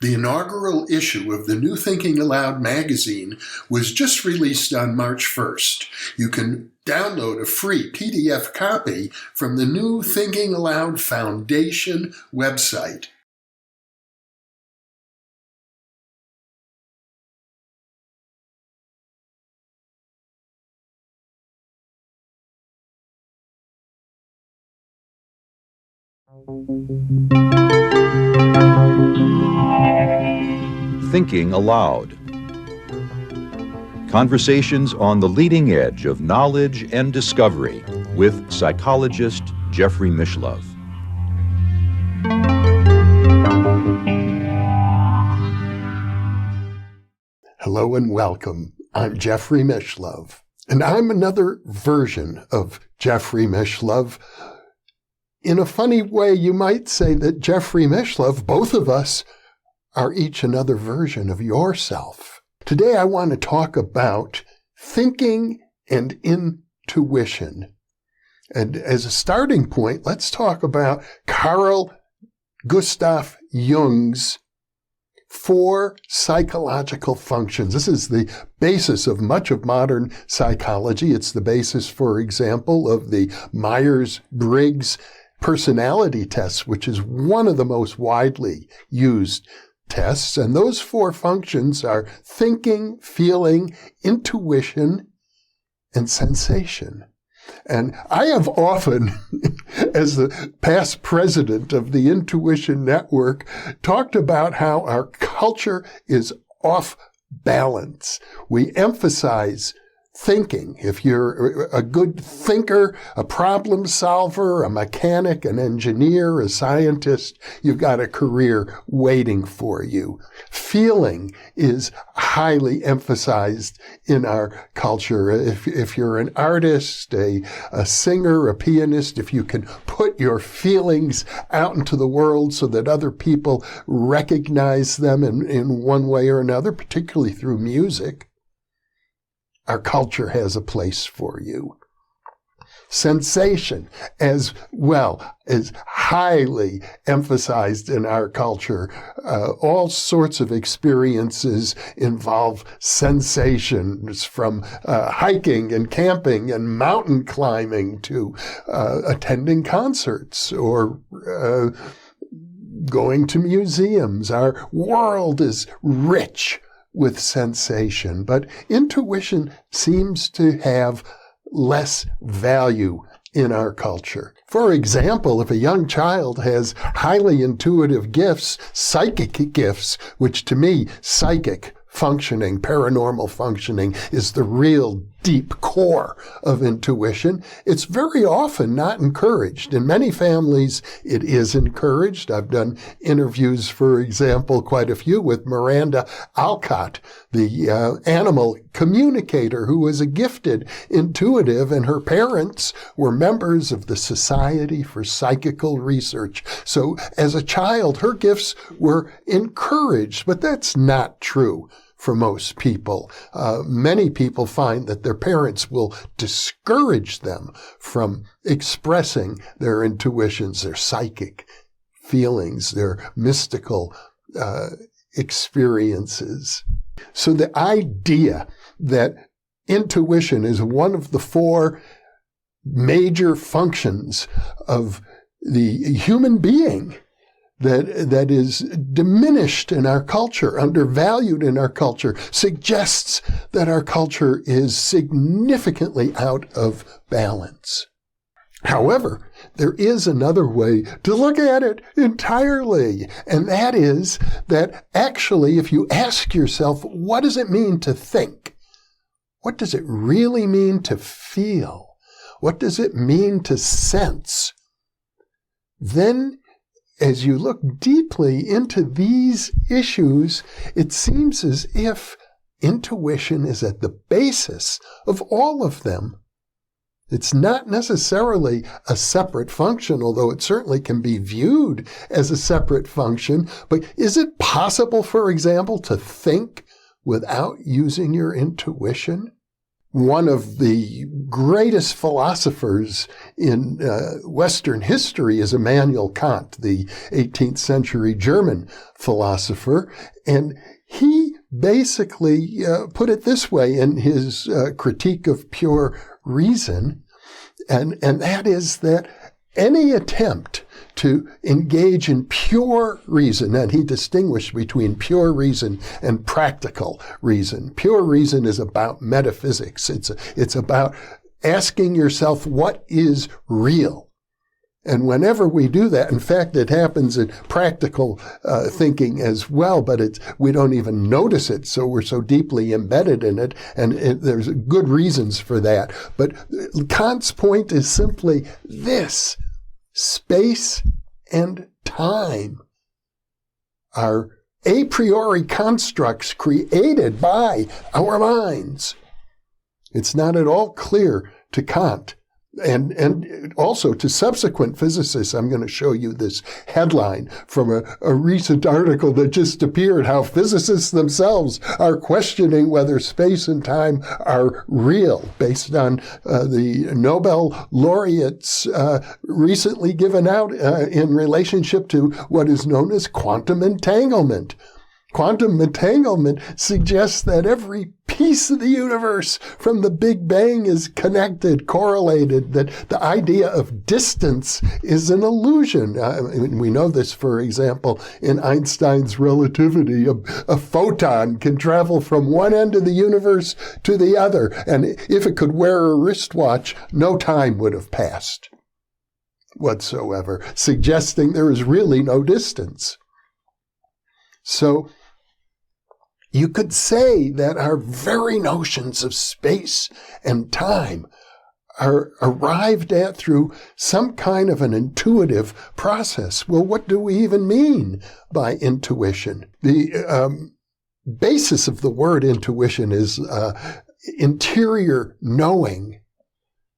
The inaugural issue of the New Thinking Aloud magazine was just released on March 1st. You can download a free PDF copy from the New Thinking Aloud Foundation website. Thinking Aloud. Conversations on the leading edge of knowledge and discovery with psychologist Jeffrey Mishlove. Hello and welcome. I'm Jeffrey Mishlove, and I'm another version of Jeffrey Mishlove. In a funny way, you might say that Jeffrey Mishlove, both of us, are each another version of yourself. Today I want to talk about thinking and intuition. And as a starting point, let's talk about Carl Gustav Jung's 4 psychological functions. This is the basis of much of modern psychology. It's the basis, for example, of the Myers-Briggs personality test, which is one of the most widely used tests. And those 4 functions are thinking, feeling, intuition, and sensation. And I have often, as the past president of the Intuition Network, talked about how our culture is off balance. We emphasize thinking. If you're a good thinker, a problem solver, a mechanic, an engineer, a scientist, you've got a career waiting for you. Feeling is highly emphasized in our culture. If you're an artist, a singer, a pianist, if you can put your feelings out into the world so that other people recognize them in one way or another, particularly through music, our culture has a place for you. Sensation, as well, is highly emphasized in our culture. All sorts of experiences involve sensations, from hiking and camping and mountain climbing to attending concerts or going to museums. Our world is rich with sensation, but intuition seems to have less value in our culture. For example, if a young child has highly intuitive gifts, psychic gifts, which to me, psychic functioning, paranormal functioning, is the real deep core of intuition, it's very often not encouraged. In many families, it is encouraged. I've done interviews, for example, quite a few, with Miranda Alcott, the animal communicator who was a gifted intuitive, and her parents were members of the Society for Psychical Research. So as a child, her gifts were encouraged, but that's not true for most people. Many people find that their parents will discourage them from expressing their intuitions, their psychic feelings, their mystical experiences. So the idea that intuition is one of the 4 major functions of the human being that is diminished in our culture, undervalued in our culture, suggests that our culture is significantly out of balance. However, there is another way to look at it entirely, and that is that actually, if you ask yourself, what does it mean to think? What does it really mean to feel? What does it mean to sense? Then, as you look deeply into these issues, it seems as if intuition is at the basis of all of them. It's not necessarily a separate function, although it certainly can be viewed as a separate function. But is it possible, for example, to think without using your intuition? one of the greatest philosophers in Western history is Immanuel Kant, the 18th century German philosopher. And he basically put it this way in his critique of pure reason, and that is that any attempt to engage in pure reason, and he distinguished between pure reason and practical reason. Pure reason is about metaphysics. It's about asking yourself what is real. And whenever we do that, in fact, it happens in practical thinking as well, but we don't even notice it, so we're so deeply embedded in it, and there's good reasons for that. But Kant's point is simply this: space and time are a priori constructs created by our minds. It's not at all clear to Kant. And also to subsequent physicists. I'm going to show you this headline from a recent article that just appeared, how physicists themselves are questioning whether space and time are real, based on the Nobel laureates recently given out in relationship to what is known as quantum entanglement. Quantum entanglement suggests that every piece of the universe from the Big Bang is connected, correlated, that the idea of distance is an illusion. We know this, for example, in Einstein's relativity. A photon can travel from one end of the universe to the other, and if it could wear a wristwatch, no time would have passed whatsoever, suggesting there is really no distance. So you could say that our very notions of space and time are arrived at through some kind of an intuitive process. Well, what do we even mean by intuition? The basis of the word intuition is interior knowing,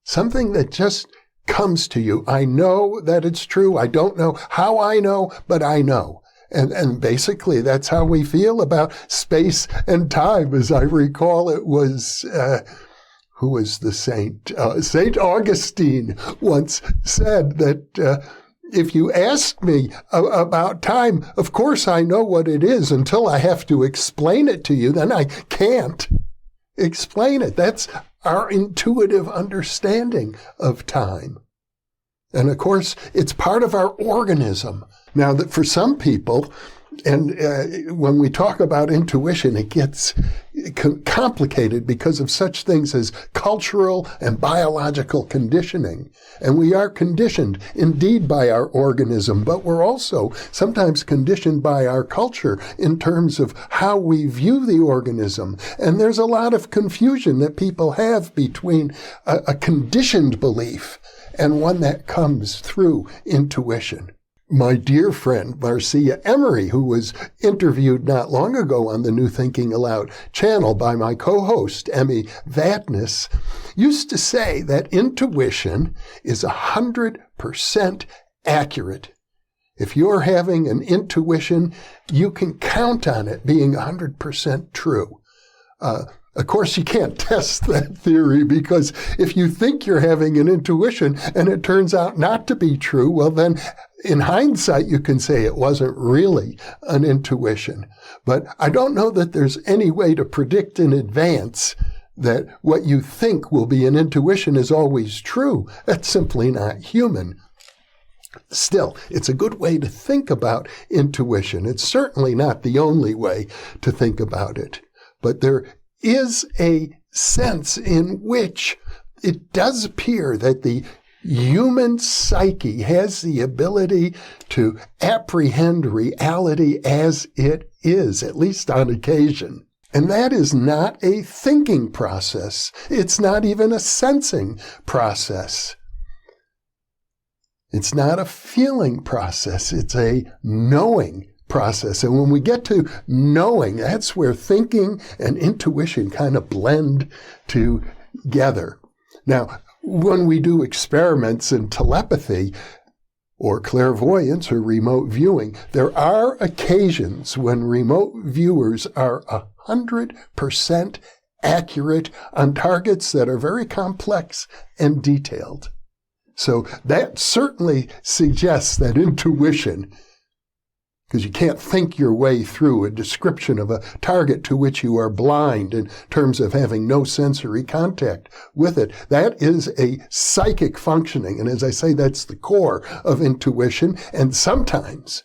something that just comes to you. I know that it's true. I don't know how I know, but I know. And basically, that's how we feel about space and time. As I recall, it was, who was the saint? St. Augustine once said that if you ask me about time, of course I know what it is until I have to explain it to you. Then I can't explain it. That's our intuitive understanding of time. And of course, it's part of our organism. Now, that for some people, and when we talk about intuition, it gets complicated because of such things as cultural and biological conditioning. And we are conditioned indeed by our organism, but we're also sometimes conditioned by our culture in terms of how we view the organism. And there's a lot of confusion that people have between a conditioned belief and one that comes through intuition. My dear friend, Marcia Emery, who was interviewed not long ago on the New Thinking Aloud channel by my co-host, Emmy Vatness, used to say that intuition is 100% accurate. If you're having an intuition, you can count on it being 100% true. Of course, you can't test that theory, because if you think you're having an intuition and it turns out not to be true, well, then in hindsight, you can say it wasn't really an intuition. But I don't know that there's any way to predict in advance that what you think will be an intuition is always true. That's simply not human. Still, it's a good way to think about intuition. It's certainly not the only way to think about it. But there is a sense in which it does appear that the human psyche has the ability to apprehend reality as it is, at least on occasion. And that is not a thinking process. It's not even a sensing process. It's not a feeling process. It's a knowing process. And when we get to knowing, that's where thinking and intuition kind of blend together. Now, when we do experiments in telepathy or clairvoyance or remote viewing, there are occasions when remote viewers are 100% accurate on targets that are very complex and detailed. So that certainly suggests that intuition, because you can't think your way through a description of a target to which you are blind in terms of having no sensory contact with it. That is a psychic functioning. And as I say, that's the core of intuition. And sometimes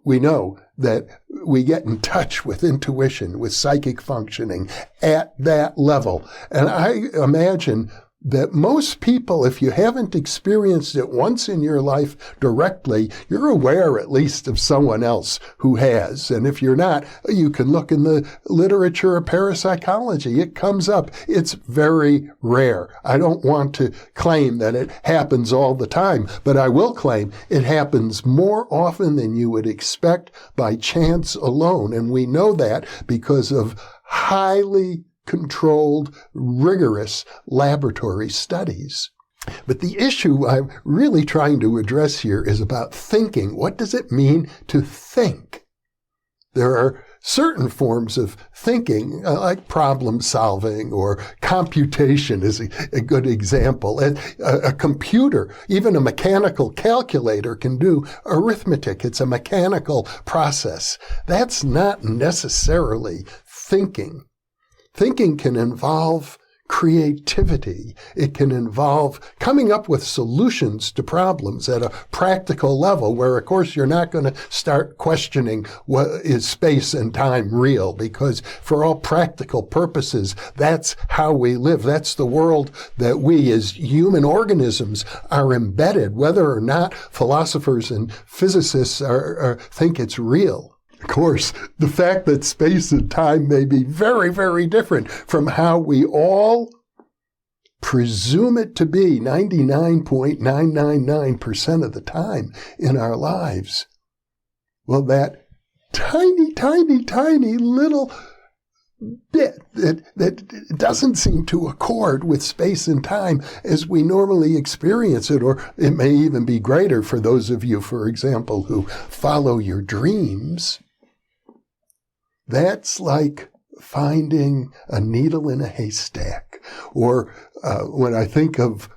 we know that we get in touch with intuition, with psychic functioning at that level. And I imagine that most people, if you haven't experienced it once in your life directly, you're aware at least of someone else who has. And if you're not, you can look in the literature of parapsychology. It comes up. It's very rare. I don't want to claim that it happens all the time, but I will claim it happens more often than you would expect by chance alone. And we know that because of highly controlled, rigorous laboratory studies. But the issue I'm really trying to address here is about thinking. What does it mean to think? There are certain forms of thinking, like problem solving or computation is a good example. A computer, even a mechanical calculator, can do arithmetic. It's a mechanical process. That's not necessarily thinking. Thinking can involve creativity. It can involve coming up with solutions to problems at a practical level where, of course, you're not going to start questioning what is space and time real, because for all practical purposes, that's how we live. That's the world that we as human organisms are embedded, whether or not philosophers and physicists think it's real. Of course, the fact that space and time may be very, very different from how we all presume it to be 99.999% of the time in our lives. Well, that tiny, tiny, tiny little bit that doesn't seem to accord with space and time as we normally experience it, or it may even be greater for those of you, for example, who follow your dreams. That's like finding a needle in a haystack. Or when I think of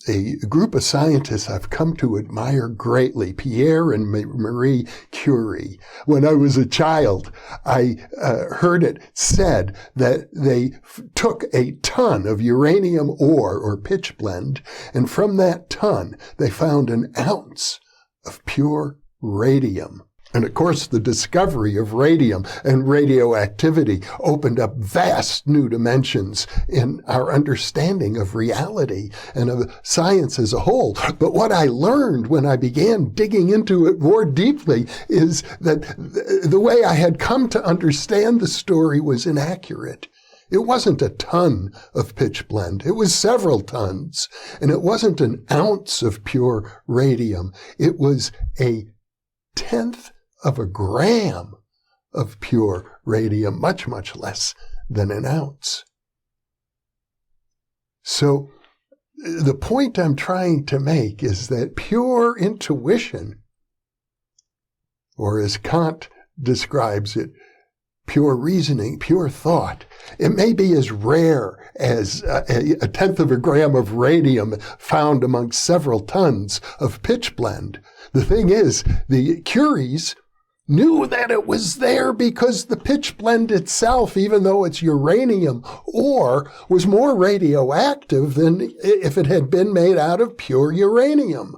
a group of scientists I've come to admire greatly, Pierre and Marie Curie. When I was a child, I heard it said that they took a ton of uranium ore or pitchblende, and from that ton, they found an ounce of pure radium. And of course, the discovery of radium and radioactivity opened up vast new dimensions in our understanding of reality and of science as a whole. But what I learned when I began digging into it more deeply is that the way I had come to understand the story was inaccurate. It wasn't a ton of pitchblende. It was several tons. And it wasn't an ounce of pure radium. It was a tenth of a gram of pure radium, much, much less than an ounce. So the point I'm trying to make is that pure intuition, or as Kant describes it, pure reasoning, pure thought, it may be as rare as a tenth of a gram of radium found among several tons of pitchblende. The thing is, the Curies knew that it was there because the pitchblende itself, even though it's uranium ore, was more radioactive than if it had been made out of pure uranium.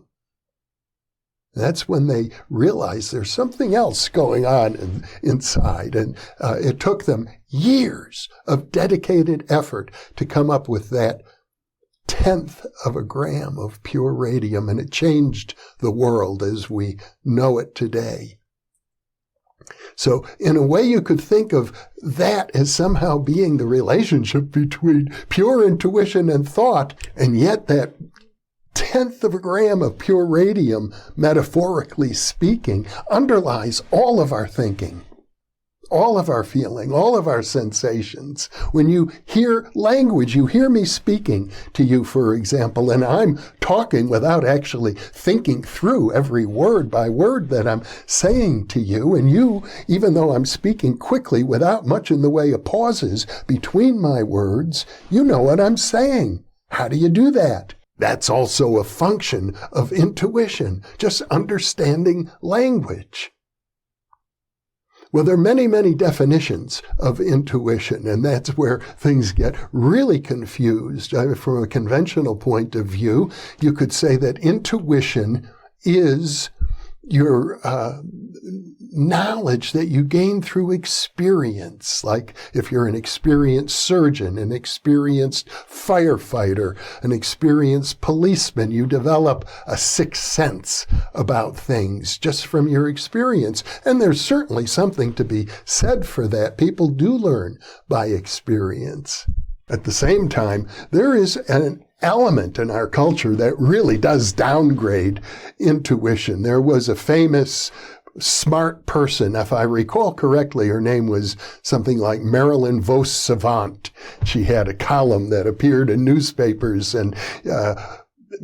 That's when they realized there's something else going on inside. And it took them years of dedicated effort to come up with that tenth of a gram of pure radium. And it changed the world as we know it today. So in a way, you could think of that as somehow being the relationship between pure intuition and thought, and yet that tenth of a gram of pure radium, metaphorically speaking, underlies all of our thinking. all of our feeling, all of our sensations. When you hear language, you hear me speaking to you, for example, and I'm talking without actually thinking through every word by word that I'm saying to you. And you, even though I'm speaking quickly without much in the way of pauses between my words, you know what I'm saying. How do you do that? That's also a function of intuition, just understanding language. Well, there are many, many definitions of intuition, and that's where things get really confused. From a conventional point of view, you could say that intuition is your knowledge that you gain through experience. Like if you're an experienced surgeon, an experienced firefighter, an experienced policeman, you develop a sixth sense about things just from your experience. And there's certainly something to be said for that. People do learn by experience. At the same time, there is an element in our culture that really does downgrade intuition. There was a famous smart person, if I recall correctly, her name was something like Marilyn Vos Savant. She had a column that appeared in newspapers, and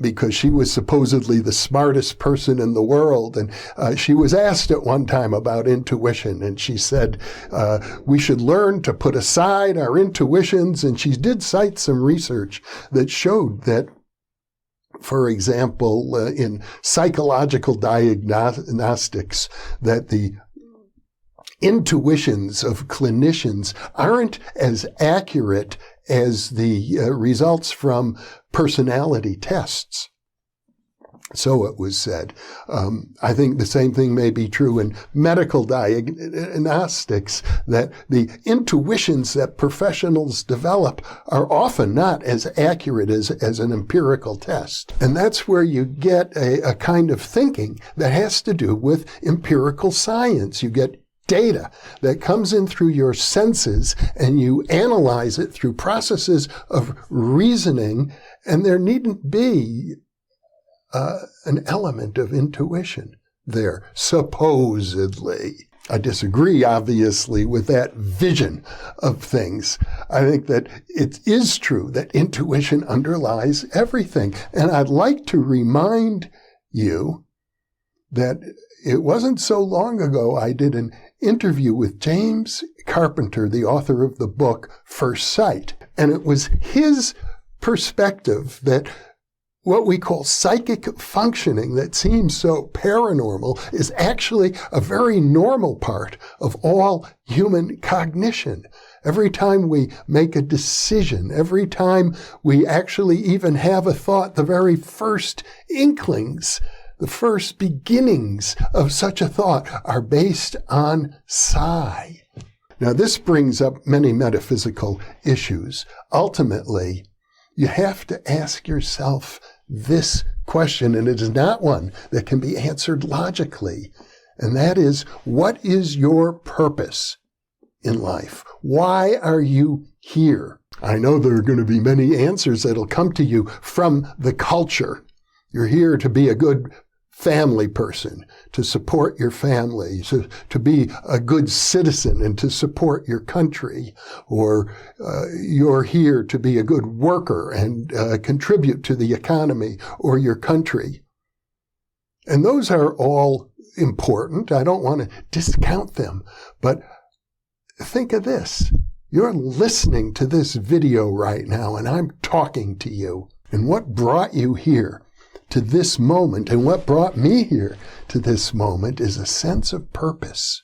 because she was supposedly the smartest person in the world. And she was asked at one time about intuition, and she said, we should learn to put aside our intuitions. And she did cite some research that showed that, for example, in psychological diagnostics, that the intuitions of clinicians aren't as accurate as the results from personality tests. So it was said. I think the same thing may be true in medical diagnostics, that the intuitions that professionals develop are often not as accurate as an empirical test. And that's where you get a kind of thinking that has to do with empirical science. You get data that comes in through your senses, and you analyze it through processes of reasoning, and there needn't be an element of intuition there, supposedly. I disagree, obviously, with that vision of things. I think that it is true that intuition underlies everything. And I'd like to remind you that it wasn't so long ago I did an interview with James Carpenter, the author of the book First Sight. And it was his perspective that what we call psychic functioning that seems so paranormal is actually a very normal part of all human cognition. Every time we make a decision, every time we actually even have a thought, the very first inklings, the first beginnings of such a thought are based on psi. Now, this brings up many metaphysical issues. Ultimately, you have to ask yourself this question, and it is not one that can be answered logically, and that is, what is your purpose in life? Why are you here? I know there are going to be many answers that'll come to you from the culture. You're here to be a good family person, to support your family, to be a good citizen and to support your country, or you're here to be a good worker and contribute to the economy or your country. And those are all important. I don't want to discount them, but think of this. You're listening to this video right now, and I'm talking to you. And what brought you here to this moment, and what brought me here to this moment, is a sense of purpose.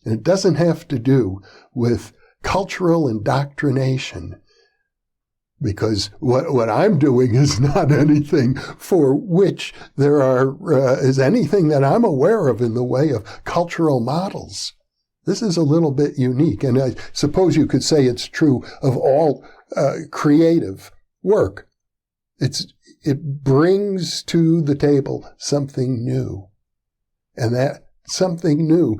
And it doesn't have to do with cultural indoctrination, because what I'm doing is not anything for which there is anything that I'm aware of in the way of cultural models. This is a little bit unique, and I suppose you could say it's true of all creative work. It brings to the table something new. And that something new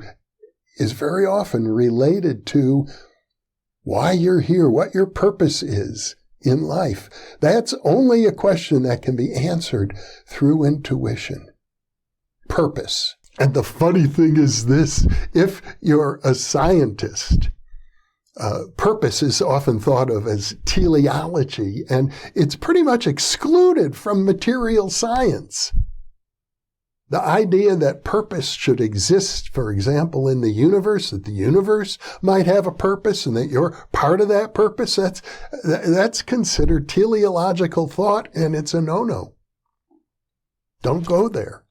is very often related to why you're here, what your purpose is in life. That's only a question that can be answered through intuition. Purpose. And the funny thing is this: if you're a scientist, purpose is often thought of as teleology, and it's pretty much excluded from material science. The idea that purpose should exist, for example, in the universe, that the universe might have a purpose and that you're part of that purpose, that's considered teleological thought, and it's a no-no. Don't go there,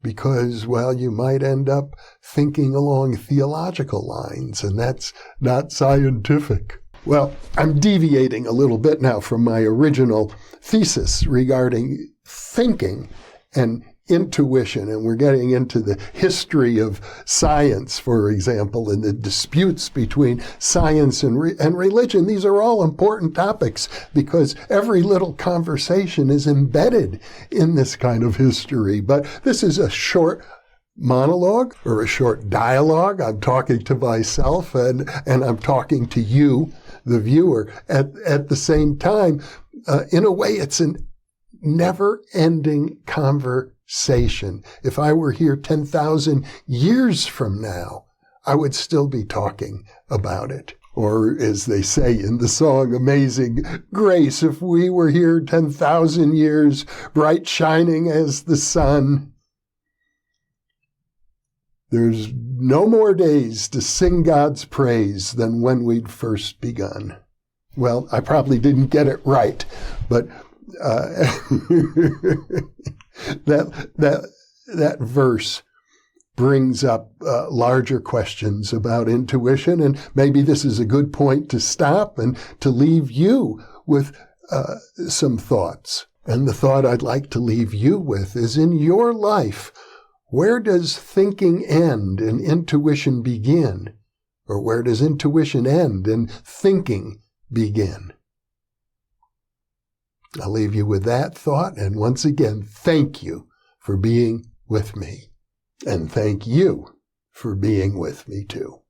because, well, you might end up thinking along theological lines, and that's not scientific. Well, I'm deviating a little bit now from my original thesis regarding thinking and intuition, and we're getting into the history of science, for example, and the disputes between science and religion. These are all important topics because every little conversation is embedded in this kind of history. But this is a short monologue or a short dialogue. I'm talking to myself and I'm talking to you, the viewer, at the same time. In a way, it's an never-ending conversation. If I were here 10,000 years from now, I would still be talking about it. Or as they say in the song Amazing Grace, if we were here 10,000 years, bright shining as the sun, there's no more days to sing God's praise than when we'd first begun. Well, I probably didn't get it right, but that verse brings up larger questions about intuition, and maybe this is a good point to stop and to leave you with some thoughts. And the thought I'd like to leave you with is, in your life, where does thinking end and intuition begin? Or where does intuition end and thinking begin? I'll leave you with that thought, and once again, thank you for being with me. And thank you for being with me too.